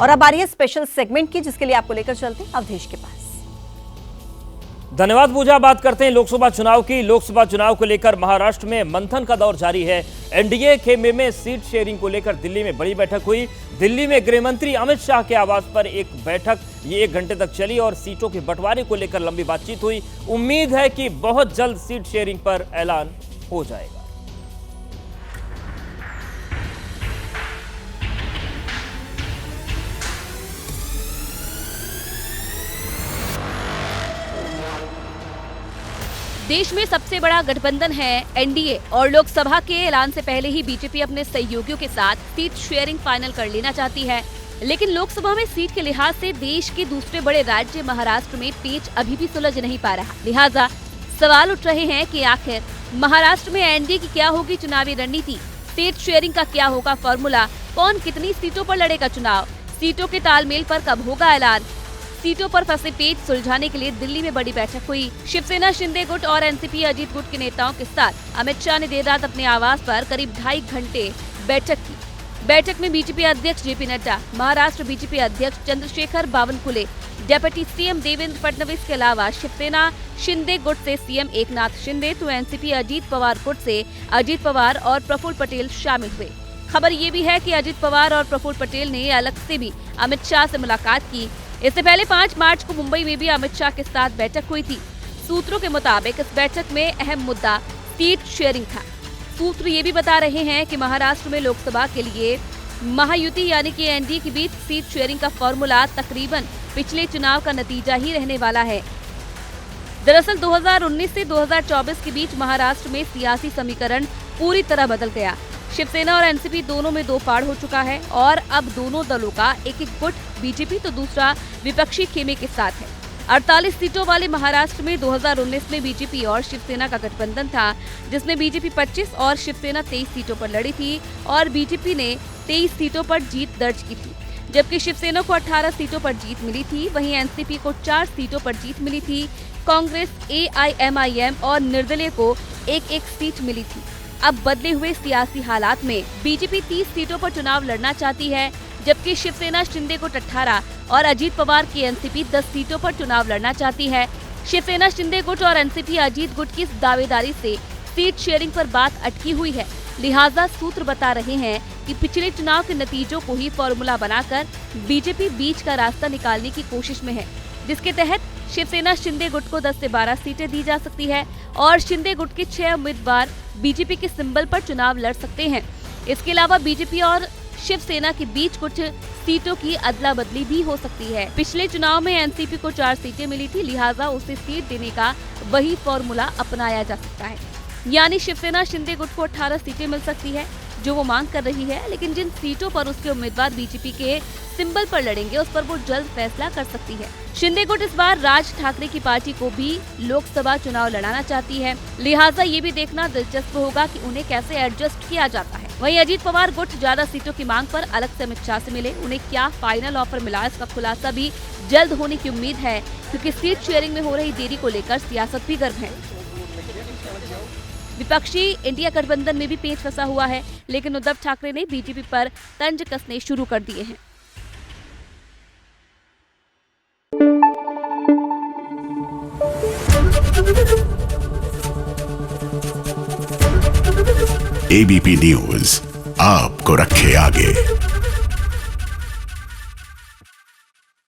और अब आ रही है स्पेशल सेगमेंट की, जिसके लिए आपको लेकर चलते हैं अवधेश के पास। धन्यवाद पूजा। बात करते हैं लोकसभा चुनाव की। लोकसभा चुनाव को लेकर महाराष्ट्र में मंथन का दौर जारी है। एनडीए खेमे में सीट शेयरिंग को लेकर दिल्ली में बड़ी बैठक हुई। दिल्ली में गृह मंत्री अमित शाह के आवास पर एक बैठक ये 1 घंटे तक चली और सीटों के बंटवारे को लेकर लंबी बातचीत हुई। उम्मीद है कि बहुत जल्द सीट शेयरिंग पर ऐलान हो जाएगा। देश में सबसे बड़ा गठबंधन है एनडीए और लोकसभा के ऐलान से पहले ही बीजेपी अपने सहयोगियों के साथ सीट शेयरिंग फाइनल कर लेना चाहती है। लेकिन लोकसभा में सीट के लिहाज से देश के दूसरे बड़े राज्य महाराष्ट्र में पेच अभी भी सुलझ नहीं पा रहा। लिहाजा सवाल उठ रहे हैं कि आखिर महाराष्ट्र में एनडीए की क्या होगी चुनावी रणनीति, सीट शेयरिंग का क्या होगा फॉर्मूला, कौन कितनी सीटों पर लड़ेगा चुनाव, सीटों के तालमेल पर कब होगा ऐलान। सीटों पर फंसे पेच सुलझाने के लिए दिल्ली में बड़ी बैठक हुई। शिवसेना शिंदे गुट और एनसीपी अजीत गुट के नेताओं के साथ अमित शाह ने देर रात अपने आवास पर करीब 2.5 घंटे बैठक की। बैठक में बीजेपी अध्यक्ष जेपी नड्डा, महाराष्ट्र बीजेपी अध्यक्ष चंद्रशेखर बावनकुले, डिप्टी सीएम देवेंद्र फडणवीस के अलावा शिवसेना शिंदे गुट से सीएम एकनाथ शिंदे तो एनसीपी अजीत पवार गुट से अजीत पवार और प्रफुल्ल पटेल शामिल हुए। खबर ये भी है कि अजीत पवार और प्रफुल्ल पटेल ने अलग से भी अमित शाह से मुलाकात की। इससे पहले 5 मार्च को मुंबई में भी अमित शाह के साथ बैठक हुई थी। सूत्रों के मुताबिक इस बैठक में अहम मुद्दा सीट शेयरिंग था। सूत्र ये भी बता रहे हैं कि महाराष्ट्र में लोकसभा के लिए महायुति यानी कि एनडीए के बीच सीट शेयरिंग का फॉर्मूला तकरीबन पिछले चुनाव का नतीजा ही रहने वाला है। दरअसल 2019 से 2024 के बीच महाराष्ट्र में सियासी समीकरण पूरी तरह बदल गया। शिवसेना और एनसीपी दोनों में 2 फाड़ हो चुका है और अब दोनों दलों का एक गुट बीजेपी तो दूसरा विपक्षी खेमे के साथ है। 48 सीटों वाले महाराष्ट्र में 2019 में बीजेपी और शिवसेना का गठबंधन था, जिसमें बीजेपी 25 और शिवसेना 23 सीटों पर लड़ी थी और बीजेपी ने 23 सीटों पर जीत दर्ज की थी, जबकि शिवसेना को 18 सीटों पर जीत मिली थी। वहीं एनसीपी को 4 सीटों पर जीत मिली थी। कांग्रेस, एआईएमआईएम और निर्दलीय को 1-1 सीट मिली थी। अब बदले हुए सियासी हालात में बीजेपी 30 सीटों पर चुनाव लड़ना चाहती है, जबकि शिवसेना शिंदे गुट 18 और अजीत पवार की एनसीपी 10 सीटों पर चुनाव लड़ना चाहती है। शिवसेना शिंदे गुट और एनसीपी अजीत गुट की इस दावेदारी से सीट शेयरिंग पर बात अटकी हुई है। लिहाजा सूत्र बता रहे हैं कि पिछले चुनाव के नतीजों को ही फॉर्मूला बनाकर बीजेपी बीच का रास्ता निकालने की कोशिश में है, जिसके तहत शिवसेना शिंदे गुट को 10 से 12 सीटें दी जा सकती है और शिंदे गुट के 6 उम्मीदवार बीजेपी के सिंबल पर चुनाव लड़ सकते हैं। इसके अलावा बीजेपी और शिवसेना के बीच कुछ सीटों की अदला बदली भी हो सकती है। पिछले चुनाव में एनसीपी को 4 सीटें मिली थी, लिहाजा उसे सीट देने का वही फॉर्मूला अपनाया जा सकता है। यानी शिवसेना शिंदे गुट को 18 सीटें मिल सकती है, जो वो मांग कर रही है, लेकिन जिन सीटों पर उसके उम्मीदवार बीजेपी के सिंबल पर लड़ेंगे उस पर वो जल्द फैसला कर सकती है। शिंदे गुट इस बार राज ठाकरे की पार्टी को भी लोकसभा चुनाव लड़ाना चाहती है, लिहाजा ये भी देखना दिलचस्प होगा कि उन्हें कैसे एडजस्ट किया जाता है। वहीं अजीत पवार गुट ज्यादा सीटों की मांग पर अलग से अमित शाह से मिले, उन्हें क्या फाइनल ऑफर मिला, इसका खुलासा भी जल्द होने की उम्मीद है, क्योंकि सीट शेयरिंग में हो रही देरी को लेकर सियासत भी गर्म है। विपक्षी इंडिया गठबंधन में भी पेच फंसा हुआ है, लेकिन उद्धव ठाकरे ने बीजेपी पर तंज कसने शुरू कर दिए हैं। एबीपी न्यूज आपको रखे आगे।